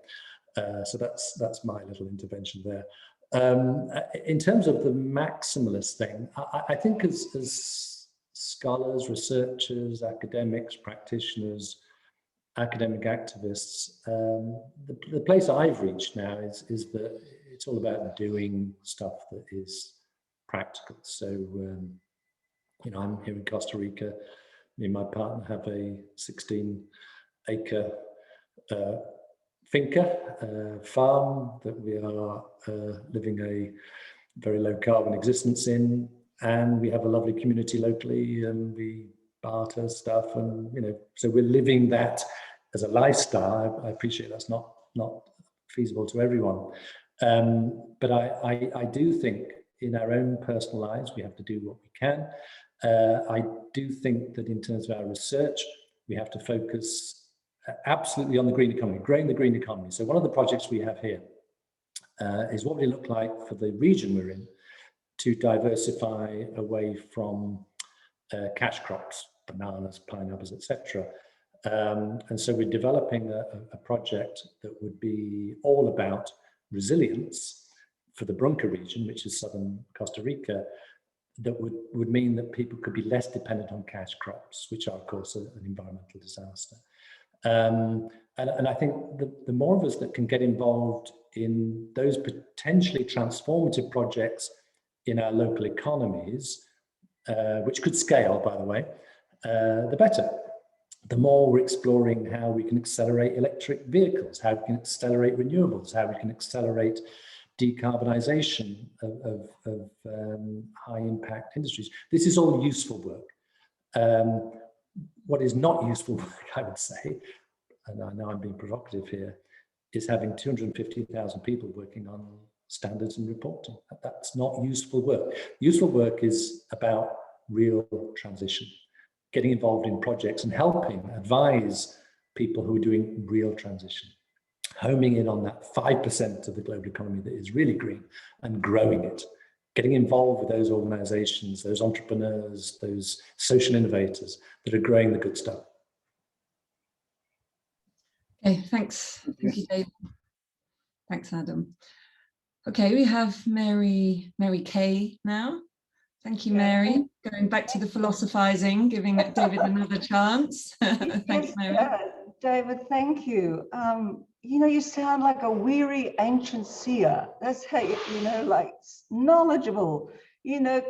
So that's my little intervention there. In terms of the maximalist thing, I think as scholars, researchers, academics, practitioners, academic activists, the place I've reached now is that it's all about doing stuff that is practical. So, I'm here in Costa Rica. Me and my partner have a 16-acre finca farm that we are living a very low carbon existence in, and we have a lovely community locally, and we barter stuff, and so we're living that as a lifestyle. I appreciate that's not feasible to everyone, but I do think in our own personal lives we have to do what we can. I do think that in terms of our research, we have to focus absolutely on the green economy, growing the green economy. So one of the projects we have here is what would it look like for the region we're in to diversify away from cash crops, bananas, pineapples, etc. And so we're developing a project that would be all about resilience for the Brunca region, which is southern Costa Rica, that would mean that people could be less dependent on cash crops, which are, of course, an environmental disaster. And I think the more of us that can get involved in those potentially transformative projects in our local economies, which could scale, by the way, the better. The more we're exploring how we can accelerate electric vehicles, how we can accelerate renewables, how we can accelerate decarbonisation of high impact industries. This is all useful work. What is not useful work, I would say, and I know I'm being provocative here, is having 250,000 people working on standards and reporting. That's not useful work. Useful work is about real transition, getting involved in projects and helping advise people who are doing real transition, homing in on that 5% of the global economy that is really green and growing it, getting involved with those organizations, those entrepreneurs, those social innovators that are growing the good stuff. Okay, thanks. Thank you, Dave. Thanks, Adam. Okay, we have Mary Kay now. Thank you, Mary. Going back to the philosophizing, giving David another chance. Thanks, Mary. David, thank you. You sound like a weary ancient seer. That's how like knowledgeable,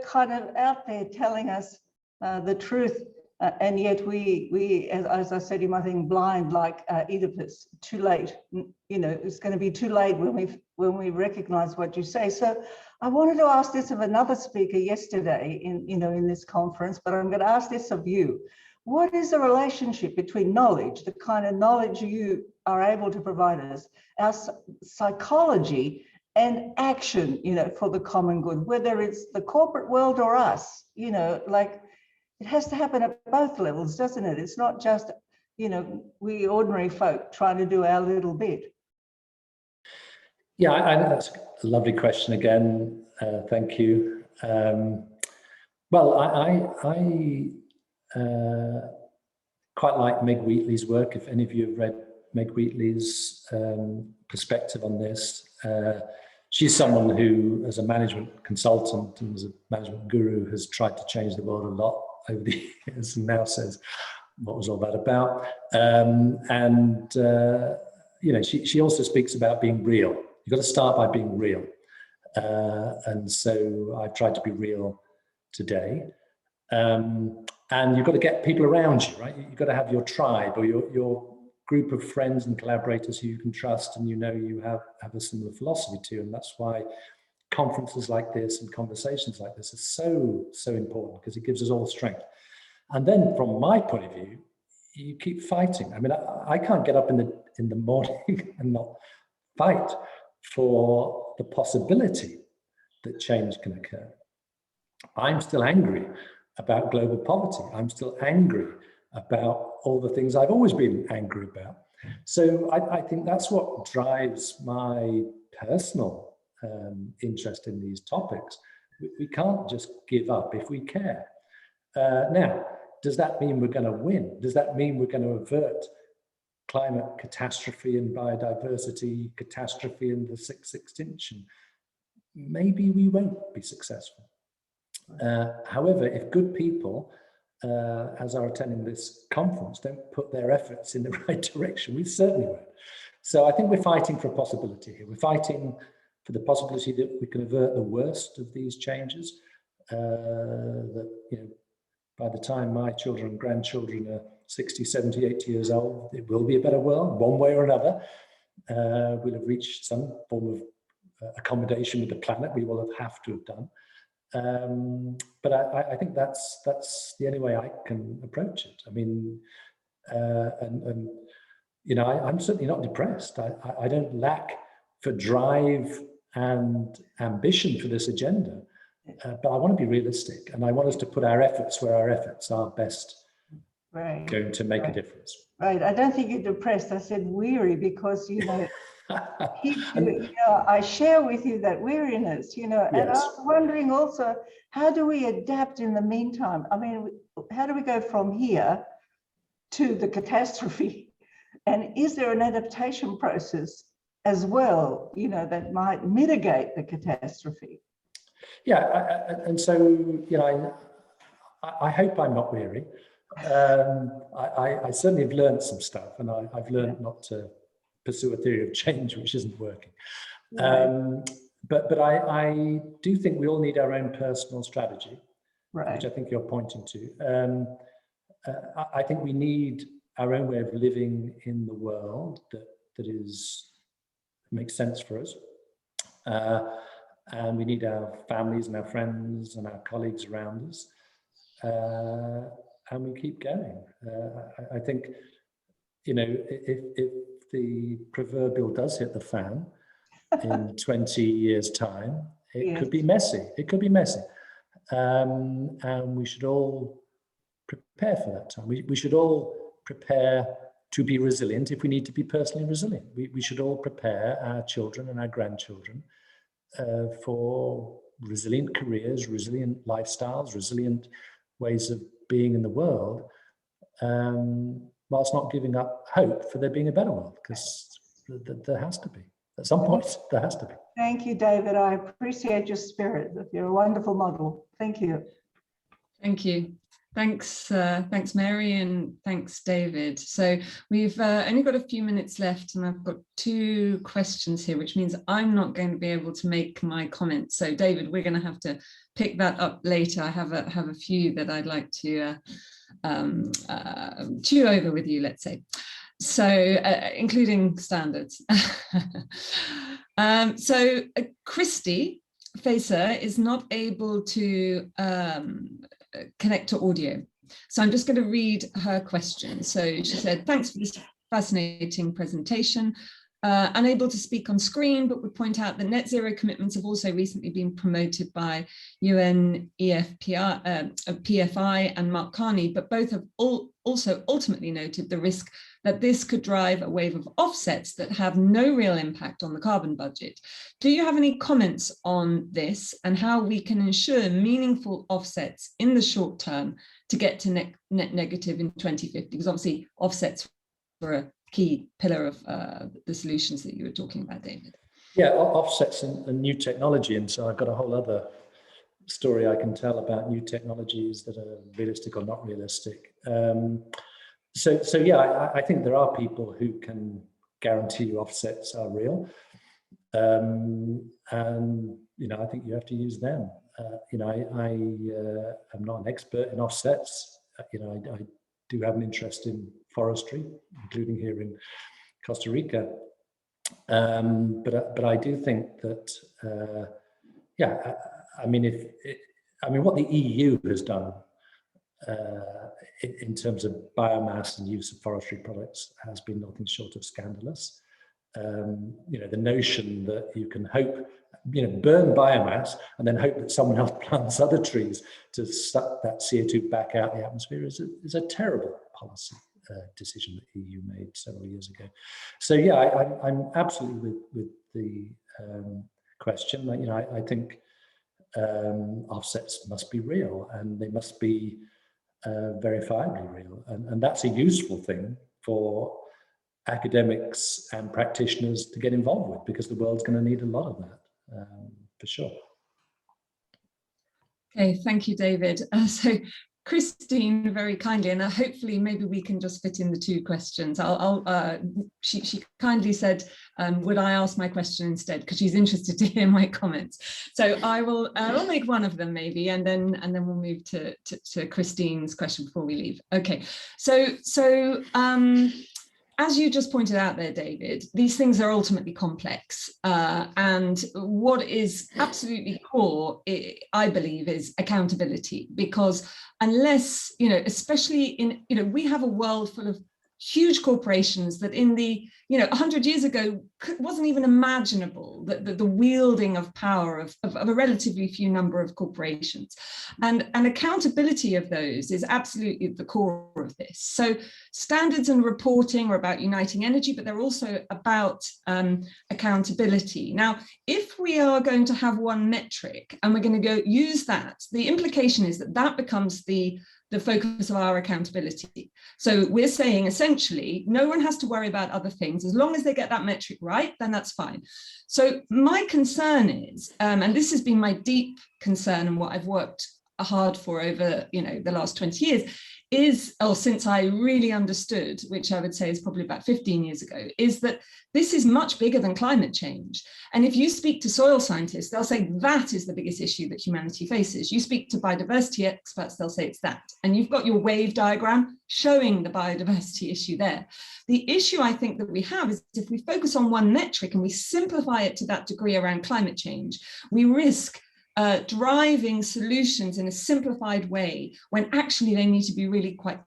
kind of out there telling us the truth. And yet we, as I said in my thing, blind like Oedipus. Too late. It's going to be too late when we recognize what you say. So I wanted to ask this of another speaker yesterday in this conference, but I'm going to ask this of you. What is the relationship between knowledge, the kind of knowledge you are able to provide us, our psychology, and action, for the common good, whether it's the corporate world or us, like it has to happen at both levels, doesn't it? It's not just, we ordinary folk trying to do our little bit. Yeah, that's a lovely question again. Thank you. Well, I quite like Meg Wheatley's work. If any of you have read Meg Wheatley's perspective on this, she's someone who, as a management consultant and as a management guru, has tried to change the world a lot over the years, and now says, what was all that about? You know, she also speaks about being real. You've got to start by being real. And so I've tried to be real today. And you've got to get people around you, right? You've got to have your tribe or your group of friends and collaborators who you can trust and you know you have a similar philosophy to. And that's why conferences like this and conversations like this are so important, because it gives us all strength. And then from my point of view, you keep fighting. I mean, I can't get up in the morning and not fight for the possibility that change can occur. I'm still angry about global poverty. I'm still angry about all the things I've always been angry about. So I think that's what drives my personal interest in these topics. We can't just give up if we care. Now, does that mean we're going to win? Does that mean we're going to avert climate catastrophe and biodiversity catastrophe and the sixth extinction? Maybe we won't be successful. However, if good people, as are attending this conference, don't put their efforts in the right direction, we certainly won't. So I think we're fighting for a possibility here. We're fighting for the possibility that we can avert the worst of these changes, that, you know, by the time my children and grandchildren are 60, 70, 80 years old, it will be a better world, one way or another. We'll have reached some form of accommodation with the planet. We will have to have done. But I think that's the only way I can approach it. I mean, and you know, I'm certainly not depressed. I don't lack for drive and ambition for this agenda. But I want to be realistic, and I want us to put our efforts where our efforts are best going to make a difference. Right. I don't think you're depressed. I said weary because, you know, I share with you that weariness, you know, and I was wondering also, how do we adapt in the meantime? I mean, how do we go from here to the catastrophe? And is there an adaptation process as well, you know, that might mitigate the catastrophe? Yeah, and so, you know, I hope I'm not weary. I certainly have learned some stuff, and I've learned not to pursue a theory of change which isn't working. But I do think we all need our own personal strategy, which I think you're pointing to. I think we need our own way of living in the world that makes sense for us. And we need our families and our friends and our colleagues around us. And we keep going. I think, you know, if the proverbial does hit the fan in 20 years' time, it could be messy. It could be messy. And we should all prepare for that time. We should all prepare to be resilient if we need to be personally resilient. We should all prepare our children and our grandchildren for resilient careers, resilient lifestyles, resilient ways of being in the world, whilst not giving up hope for there being a better world, because there has to be. At some point, there has to be. Thank you, David. I appreciate your spirit. You're a wonderful model. Thank you. Thank you. Thanks, Mary, and thanks, David. So we've only got a few minutes left, and I've got 2 questions here, which means I'm not going to be able to make my comments. So, David, we're going to have to pick that up later. I have a few that I'd like to chew over with you, let's say. So, including standards. So, Christy Facer is not able to connect to audio. So I'm just going to read her question. So she said, thanks for this fascinating presentation. Unable to speak on screen, but would point out that net zero commitments have also recently been promoted by PFI and Mark Carney, but both have also ultimately noted the risk that this could drive a wave of offsets that have no real impact on the carbon budget. Do you have any comments on this and how we can ensure meaningful offsets in the short term to get to net negative in 2050? Because obviously offsets were a key pillar of the solutions that you were talking about, David. Yeah, offsets and new technology. And so I've got a whole other story I can tell about new technologies that are realistic or not realistic. So yeah, I think there are people who can guarantee you offsets are real. And, I think you have to use them. I am not an expert in offsets. I do have an interest in forestry, including here in Costa Rica. But I do think that, what the EU has done in terms of biomass and use of forestry products has been nothing short of scandalous. The notion that you can hope, burn biomass and then hope that someone else plants other trees to suck that CO2 back out the atmosphere is a terrible policy decision that the EU made several years ago. So yeah, I'm absolutely with the question. I think offsets must be real, and they must be verifiably real, and that's a useful thing for academics and practitioners to get involved with, because the world's going to need a lot of that, for sure. Okay, thank you, David. So Christine, very kindly, and hopefully maybe we can just fit in the two questions. She kindly said, would I ask my question instead, because she's interested to hear my comments. So I'll make one of them maybe, and then we'll move to Christine's question before we leave. Okay, so as you just pointed out there, David, these things are ultimately complex. And what is absolutely core, I believe, is accountability. Because unless, especially in, we have a world full of huge corporations that in the, 100 years ago wasn't even imaginable, that the wielding of power of a relatively few number of corporations, and accountability of those is absolutely the core of this. So standards and reporting are about uniting energy, but they're also about accountability. Now, if we are going to have one metric and we're going to go use that, the implication is that becomes the focus of our accountability. So we're saying essentially, no one has to worry about other things. As long as they get that metric right, then that's fine. So my concern is, and this has been my deep concern and what I've worked hard for over, the last 20 years, since I really understood, which I would say is probably about 15 years ago, is that this is much bigger than climate change. And if you speak to soil scientists, they'll say that is the biggest issue that humanity faces. You speak to biodiversity experts, they'll say it's that. And you've got your wave diagram showing the biodiversity issue there. The issue I think that we have is if we focus on one metric and we simplify it to that degree around climate change, we risk driving solutions in a simplified way when actually they need to be really quite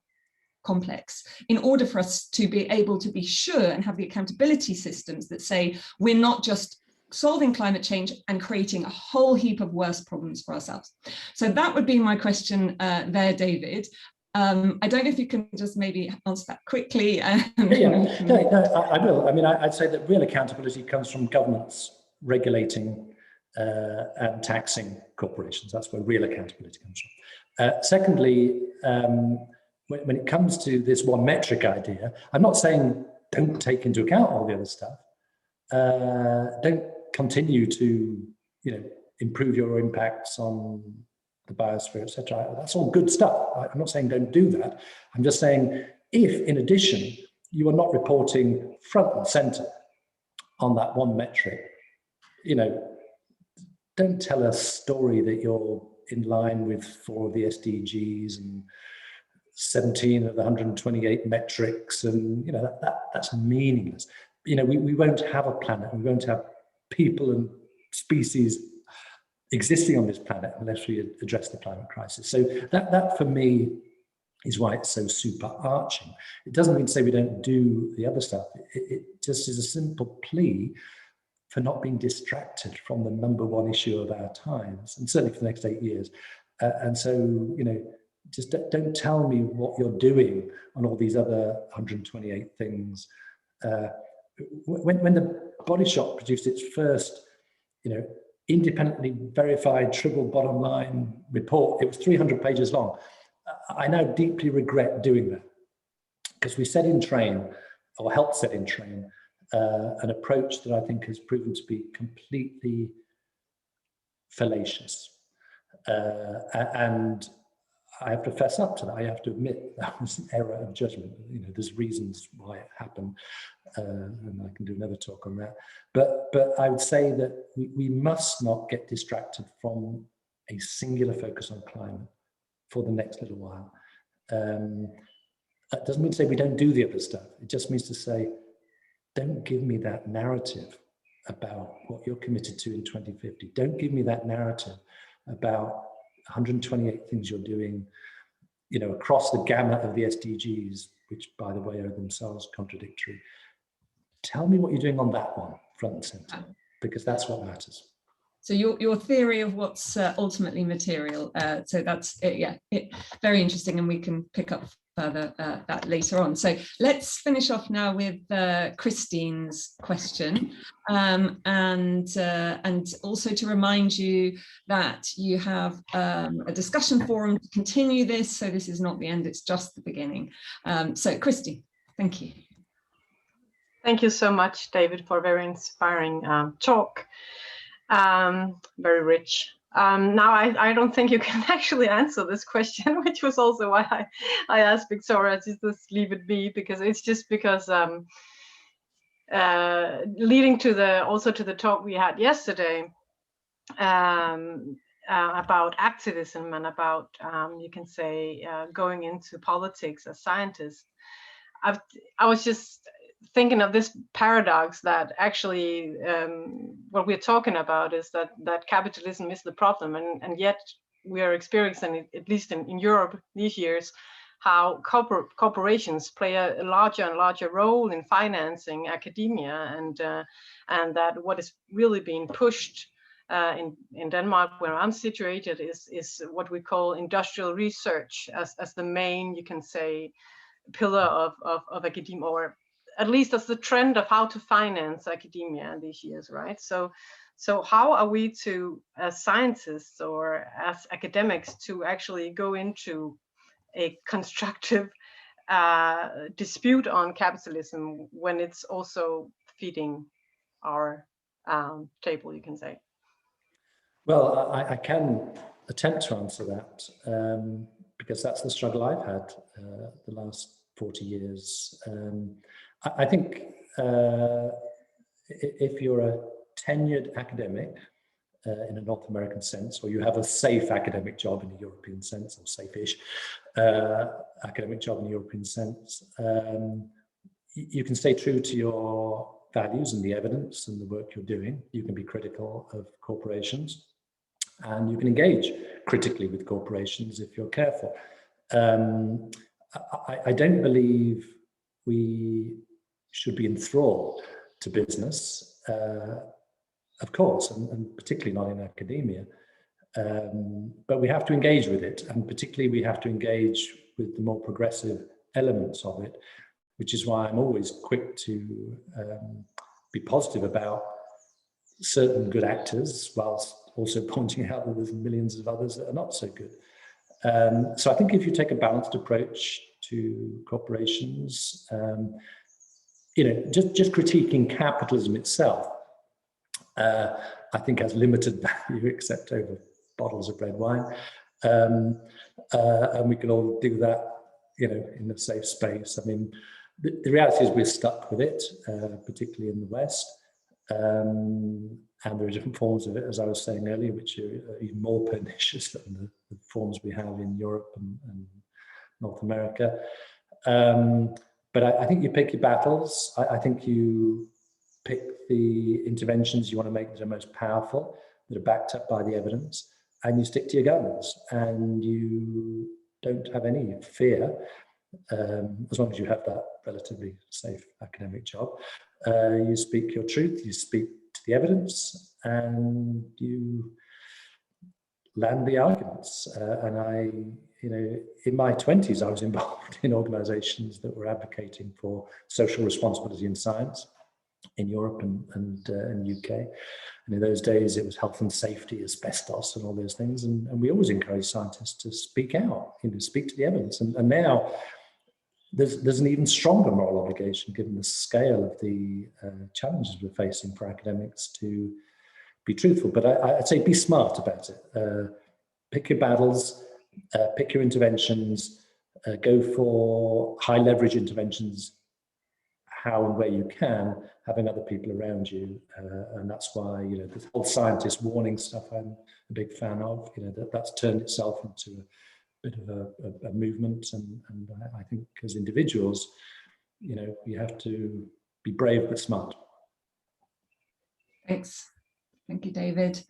complex in order for us to be able to be sure and have the accountability systems that say we're not just solving climate change and creating a whole heap of worse problems for ourselves. So that would be my question there, David. I don't know if you can just maybe answer that quickly. I will. I mean, I'd say that real accountability comes from governments regulating and taxing corporations. That's where real accountability comes from. Secondly, when it comes to this one metric idea, I'm not saying don't take into account all the other stuff. Don't continue to, improve your impacts on the biosphere, etc. That's all good stuff. I'm not saying don't do that. I'm just saying if, in addition, you are not reporting front and center on that one metric, don't tell a story that you're in line with 4 of the SDGs and 17 of the 128 metrics, and that's meaningless. We won't have a planet, we won't have people and species existing on this planet unless we address the climate crisis. So that for me is why it's so super arching. It doesn't mean to say we don't do the other stuff. It just is a simple plea for not being distracted from the number one issue of our times, and certainly for the next 8 years. And so, just don't tell me what you're doing on all these other 128 things. When the Body Shop produced its first, independently verified triple bottom line report, it was 300 pages long. I now deeply regret doing that, because we set in train, or helped set in train, an approach that I think has proven to be completely fallacious. And I have to fess up to that. I have to admit that was an error of judgment. You know, there's reasons why it happened, and I can do another talk on that. But I would say that we must not get distracted from a singular focus on climate for the next little while. That doesn't mean to say we don't do the other stuff. It just means to say, don't give me that narrative about what you're committed to in 2050. Don't give me that narrative about 128 things you're doing, you know, across the gamut of the SDGs, which, by the way, are themselves contradictory. Tell me what you're doing on that one, front and center, because that's what matters. So your theory of what's ultimately material. So that's very interesting, and we can pick up further that later on. So let's finish off now with Christine's question, and also to remind you that you have a discussion forum to continue this. So this is not the end; it's just the beginning. So Christine, thank you. Thank you so much, David, for a very inspiring talk. Very rich. Now, I don't think you can actually answer this question, which was also why I asked Victoria to just leave it be, because it's just because leading to also to the talk we had yesterday about activism and about you can say going into politics as scientists. I was just thinking of this paradox that actually what we're talking about is that capitalism is the problem, and yet we are experiencing, at least in Europe these years, how corporations play a larger and larger role in financing academia, and that what is really being pushed in Denmark, where I'm situated, is what we call industrial research as the main, you can say, pillar of academia, or at least as the trend of how to finance academia these years, right? So how are we to, as scientists or as academics, to actually go into a constructive dispute on capitalism when it's also feeding our table, you can say? Well, I can attempt to answer that because that's the struggle I've had the last 40 years. I think if you're a tenured academic in a North American sense, or you have a safe academic job in a European sense, or safe-ish academic job in a European sense, you can stay true to your values and the evidence and the work you're doing. You can be critical of corporations, and you can engage critically with corporations if you're careful. I don't believe we should be enthralled to business, of course, and particularly not in academia. But we have to engage with it, and particularly we have to engage with the more progressive elements of it, which is why I'm always quick to be positive about certain good actors, whilst also pointing out that there's millions of others that are not so good. So I think if you take a balanced approach to corporations, you know, just critiquing capitalism itself, I think has limited value except over bottles of red wine. And we can all do that, you know, in a safe space. I mean, the reality is we're stuck with it, particularly in the West. And there are different forms of it, as I was saying earlier, which are even more pernicious than the forms we have in Europe and North America. But I think you pick your battles. I think you pick the interventions you want to make that are most powerful, that are backed up by the evidence, and you stick to your guns, and you don't have any fear, as long as you have that relatively safe academic job. You speak your truth, you speak to the evidence, and you land the arguments. And you know, in my 20s, I was involved in organizations that were advocating for social responsibility in science in Europe and UK. And in those days, it was health and safety, asbestos, and all those things. And we always encourage scientists to speak out, you know, speak to the evidence. And now, there's an even stronger moral obligation, given the scale of the challenges we're facing, for academics to be truthful. But I'd say be smart about it. Pick your battles, pick your interventions, go for high leverage interventions how and where you can, having other people around you. And that's why, you know, the whole scientist warning stuff I'm a big fan of, you know, that's turned itself into a bit of a movement. And I think as individuals, you know, you have to be brave but smart. Thanks. Thank you, David.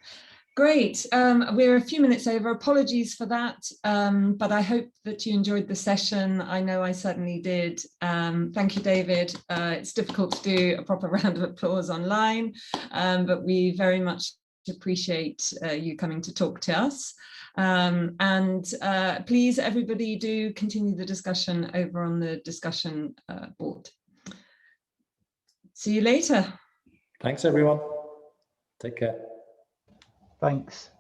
Great. We're a few minutes over. Apologies for that, but I hope that you enjoyed the session. I know I certainly did. Thank you, David. It's difficult to do a proper round of applause online, but we very much appreciate you coming to talk to us. Please, everybody, do continue the discussion over on the discussion board. See you later. Thanks, everyone. Take care. Thanks.